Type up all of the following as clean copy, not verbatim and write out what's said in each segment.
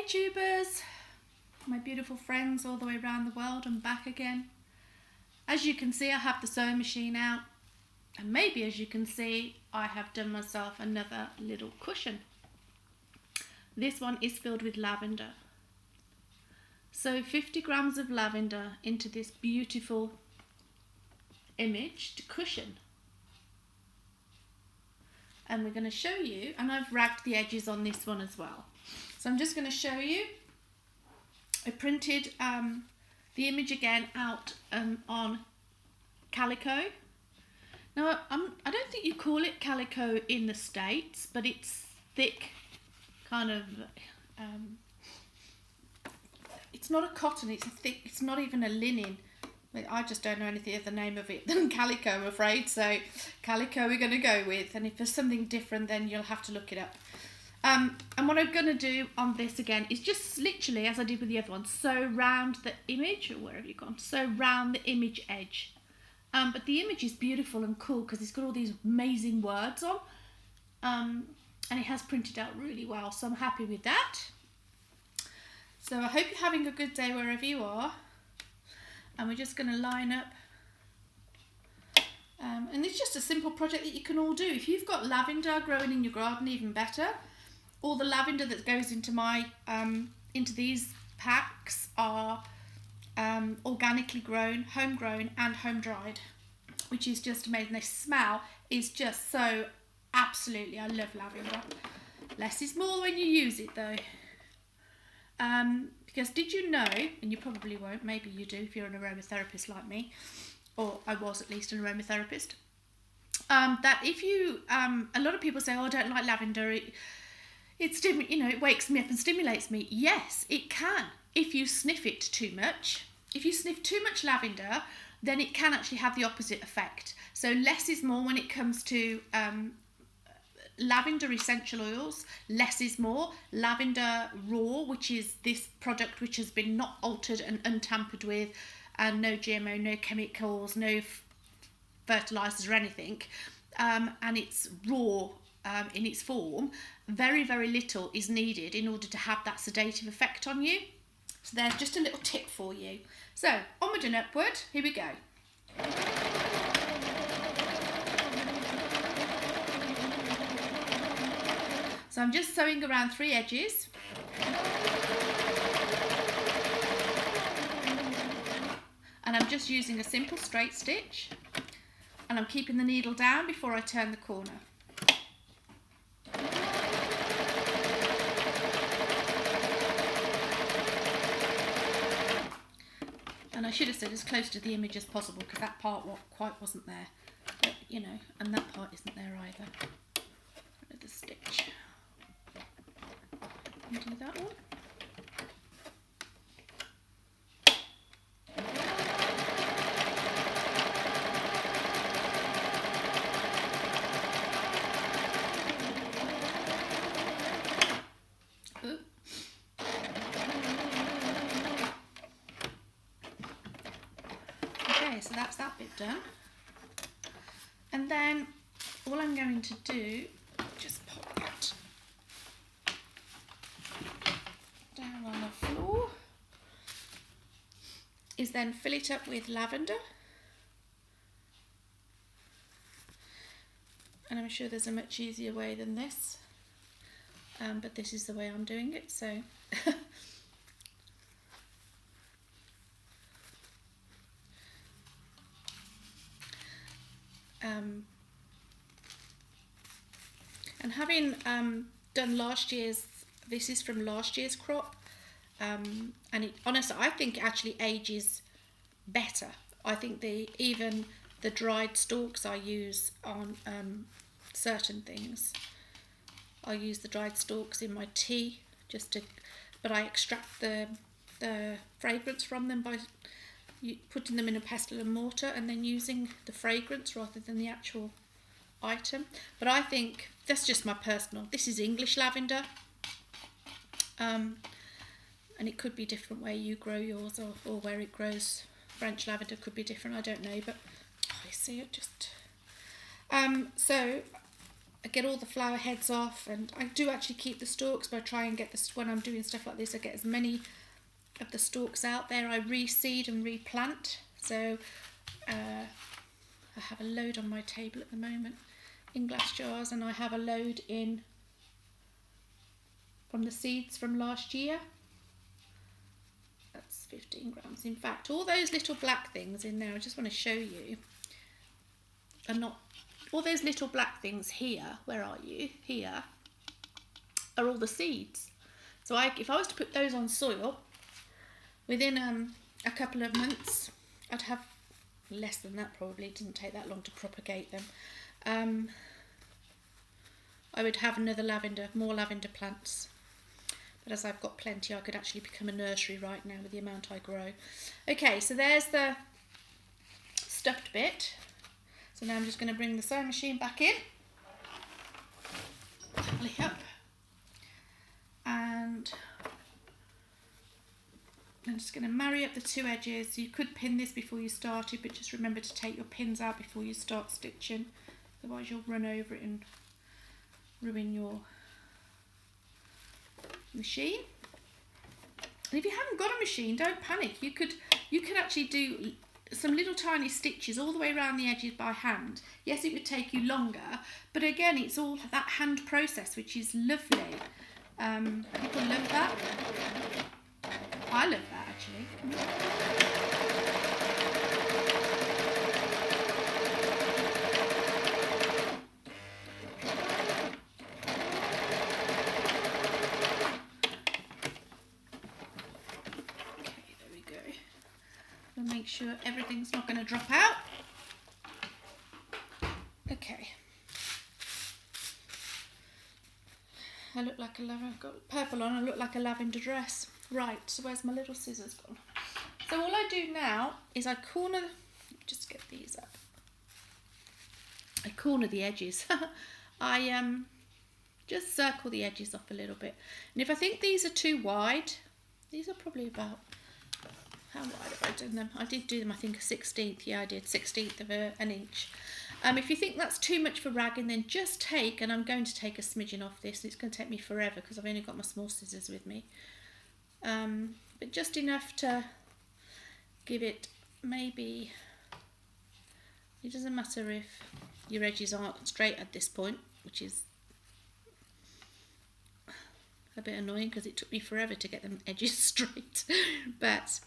Hey tubers, my beautiful friends all the way around the world and back again. As you can see, I have the sewing machine out, and maybe as you can see, I have done myself another little cushion. This one is filled with lavender. So 50 grams of lavender into this beautiful imaged cushion. And we're going to show you, and I've ragged the edges on this one as well. So I'm just going to show you. I printed the image again out on calico. Now I don't think you call it calico in the States, but it's thick, kind of. It's not a cotton. It's a thick. It's not even a linen. I just don't know anything other name of it than calico, I'm afraid. So calico we're going to go with, and if there's something different, then you'll have to look it up. And what I'm going to do on this again is just literally, as I did with the other one, sew round the image, or where have you gone? Sew round the image edge. But the image is beautiful and cool because it's got all these amazing words on, and it has printed out really well. So I'm happy with that. So I hope you're having a good day wherever you are. And we're just going to line up. And it's just a simple project that you can all do. If you've got lavender growing in your garden, even better. All the lavender that goes into my into these packs are organically grown, homegrown and home dried, which is just amazing. The smell is just so absolutely, I love lavender. Less is more when you use it though. Because did you know, and you probably won't, maybe you do if you're an aromatherapist like me, or I was at least an aromatherapist, that if you, a lot of people say, oh, I don't like lavender, it wakes me up and stimulates me. Yes, it can. If you sniff it too much, if you sniff too much lavender, then it can actually have the opposite effect. So less is more when it comes to lavender essential oils. Less is more. Lavender raw, which is this product which has been not altered and untampered with, and no GMO, no chemicals, no fertilizers or anything, and it's raw in its form. Very, very little is needed in order to have that sedative effect on you. So there's just a little tip for you. So onward and upward, here we go. So I'm just sewing around 3 edges. And I'm just using a simple straight stitch. And I'm keeping the needle down before I turn the corner. And I should have said as close to the image as possible because that part quite wasn't there. But, you know, and that part isn't there either. Another stitch. And do that one. Ooh. Okay, so that's that bit done. And then all I'm going to do, just pop that down on the floor, is then fill it up with lavender. And I'm sure there's a much easier way than this, but this is the way I'm doing it, so and having done last year's, this is from last year's crop, and it, honestly, I think it actually ages better. I think even the dried stalks I use on certain things. I use the dried stalks in my tea but I extract the fragrance from them by putting them in a pestle and mortar and then using the fragrance rather than the actual item. But I think that's just my personal. This is English lavender, and it could be different where you grow yours or where it grows. French lavender could be different, I don't know, but I see it just. So get all the flower heads off, and I do actually keep the stalks, but I try and get this when I'm doing stuff like this, I get as many of the stalks out there. I reseed and replant. So I have a load on my table at the moment in glass jars, and I have a load in from the seeds from last year. That's 15 grams. In fact, all those little black things in there, I just want to show you, are not, all those little black things here, where are you? Here are all the seeds. So if I was to put those on soil, within a couple of months, I'd have less than that probably. It doesn't take that long to propagate them. I would have more lavender plants. But as I've got plenty, I could actually become a nursery right now with the amount I grow. Okay, so there's the stuffed bit. So now I'm just going to bring the sewing machine back in. Tally up. And I'm just going to marry up the two edges. You could pin this before you started, but just remember to take your pins out before you start stitching. Otherwise you'll run over it and ruin your machine. And if you haven't got a machine, don't panic. You could actually do some little tiny stitches all the way around the edges by hand. Yes, it would take you longer, but again, it's all that hand process, which is lovely. People love that. I love that actually. Make sure everything's not going to drop out. Okay. I look like a lavender, I've got purple on, I look like a lavender dress. Right, so where's my little scissors gone? So all I do now is I corner, just get these up. I corner the edges. I just circle the edges off a little bit. And if I think these are too wide, these are probably about, how wide have I done them? I did do them, I think, a 16th. Yeah, I did, 16th of an inch. If you think that's too much for ragging, then just take, and I'm going to take a smidgen off this. It's going to take me forever because I've only got my small scissors with me. But just enough to give it maybe, it doesn't matter if your edges aren't straight at this point, which is a bit annoying because it took me forever to get them edges straight. But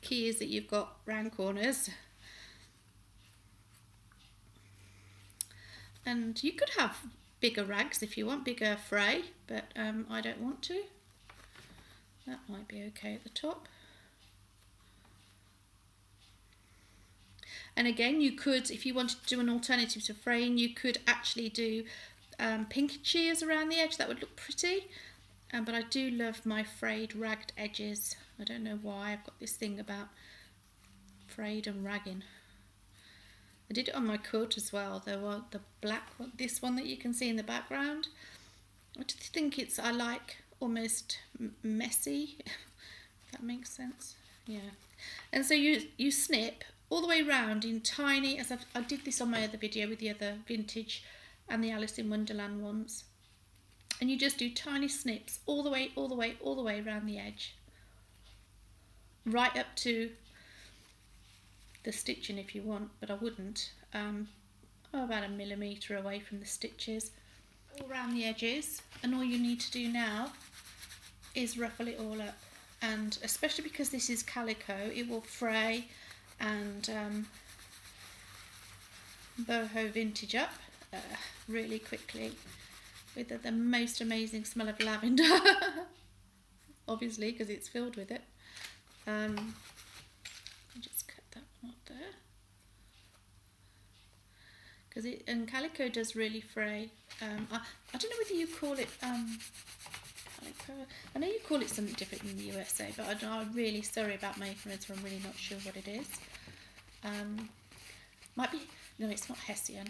key is that you've got round corners, and you could have bigger rags if you want, bigger fray, but I don't want to. That might be okay at the top. And again, you could, if you wanted to do an alternative to fraying, you could actually do pink shears around the edge. That would look pretty. But I do love my frayed, ragged edges. I don't know why. I've got this thing about frayed and ragging. I did it on my coat as well. There were the black one, this one that you can see in the background. I just think I like almost messy, if that makes sense. Yeah. And so you snip all the way around in tiny, as I did this on my other video with the other vintage and the Alice in Wonderland ones. And you just do tiny snips all the way around the edge, right up to the stitching if you want, but I wouldn't. About 1 millimetre away from the stitches, all around the edges. And all you need to do now is ruffle it all up, and especially because this is calico, it will fray and boho vintage up really quickly. With the most amazing smell of lavender, obviously, because it's filled with it. I'll just cut that one up there, because and calico does really fray. I don't know whether you call it calico. I know you call it something different in the USA, but I'm really sorry about my ignorance. I'm really not sure what it is. Might be, no, it's not Hessian,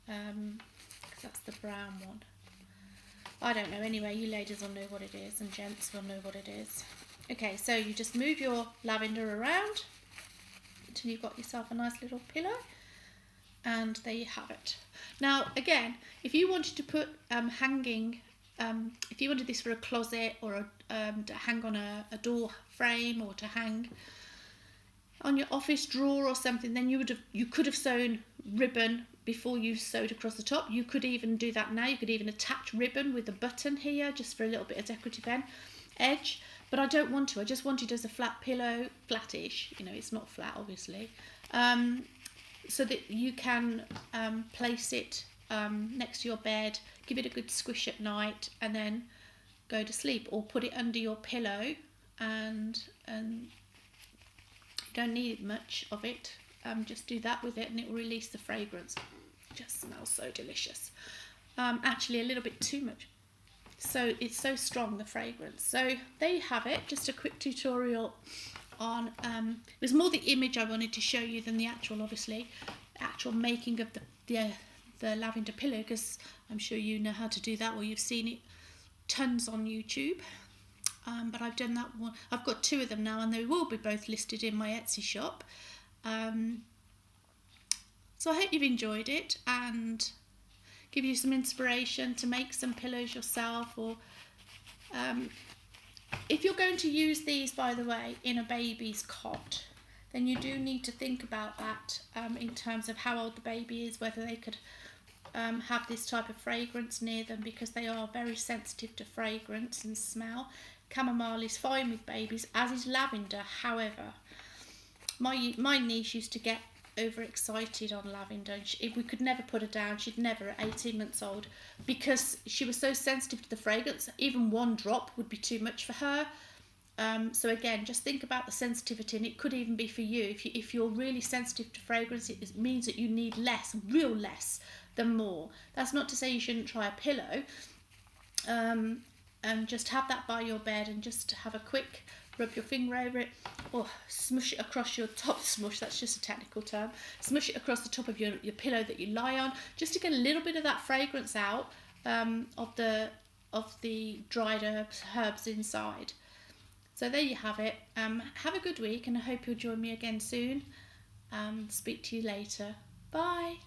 because that's the brown one. I don't know. Anyway, you ladies will know what it is, and gents will know what it is. Okay, so you just move your lavender around until you've got yourself a nice little pillow, And there you have it. Now again, if you wanted to put hanging, if you wanted this for a closet or to hang on a door frame or to hang on your office drawer or something, then you could have sewn ribbon before you sewed across the top. You could even do that now. You could even attach ribbon with a button here just for a little bit of decorative edge. But I don't want to. I just want it as a flat pillow, flattish. You know, it's not flat, obviously. So that you can place it next to your bed, give it a good squish at night, and then go to sleep, or put it under your pillow, and you don't need much of it. Just do that with it, and it will release the fragrance. It just smells so delicious. Actually, a little bit too much. So it's so strong, the fragrance. So there you have it. Just a quick tutorial on it was more the image I wanted to show you than the actual, obviously, actual making of the lavender pillow, because I'm sure you know how to do that, or you've seen it tons on YouTube. But I've done that one. I've got 2 of them now, and they will be both listed in my Etsy shop. So I hope you've enjoyed it and give you some inspiration to make some pillows yourself, or if you're going to use these, by the way, in a baby's cot, then you do need to think about that in terms of how old the baby is, whether they could have this type of fragrance near them, because they are very sensitive to fragrance and smell. Chamomile is fine with babies, as is lavender. However, my niece used to get overexcited on lavender. We could never put her down. She'd never, at 18 months old, because she was so sensitive to the fragrance. Even 1 drop would be too much for her. So again, just think about the sensitivity, and it could even be for you. If you're really sensitive to fragrance, it means that you need less, real less than more. That's not to say you shouldn't try a pillow. And just have that by your bed, and just have a quick rub your finger over it, or smush it across your top. Smush, that's just a technical term. Smush it across the top of your pillow that you lie on, just to get a little bit of that fragrance out of the dried herbs inside. So there you have it. Have a good week, and I hope you'll join me again soon. Speak to you later. Bye.